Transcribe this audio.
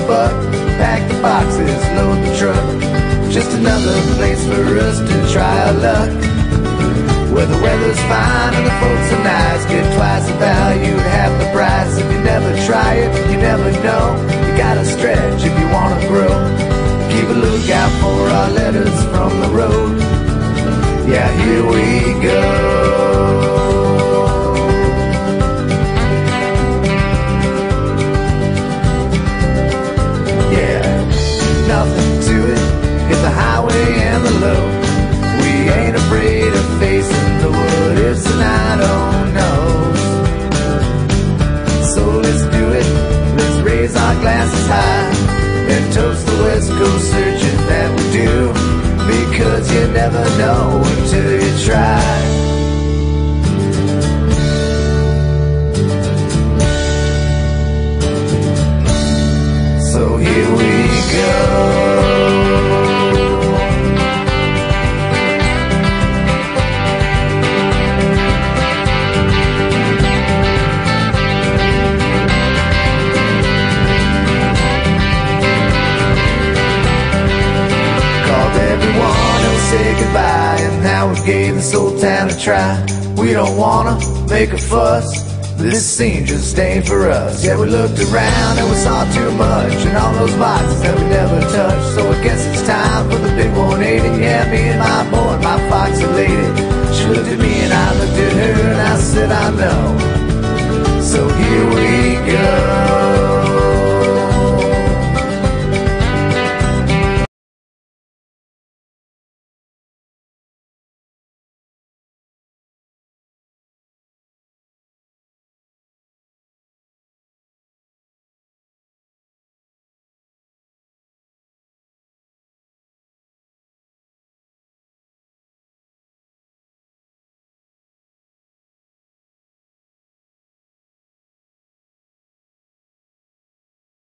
a buck, pack the boxes, load the truck. Just another place for us to try our luck. Where the weather's fine and the folks are nice, get twice the value, half the price. If you never try it, you never know. You gotta stretch if you wanna grow. Keep a lookout for our letters from the road. Yeah, here we go. Yeah, nothing to it, hit the highway and the low. We ain't afraid of facing the what ifs and I don't knows. So let's do it, let's raise our glasses high and toast the West Coast searching that we do. Because you never know until you try. So here we go. Say goodbye, and now we gave this old town a try. We don't wanna make a fuss, this scene just ain't for us. Yeah, we looked around and we saw too much, and all those boxes that we never touched. So I guess it's time for the big 180. Yeah, me and my boy, my foxy lady. She looked at me and I looked at her, and I said I know. So here we go.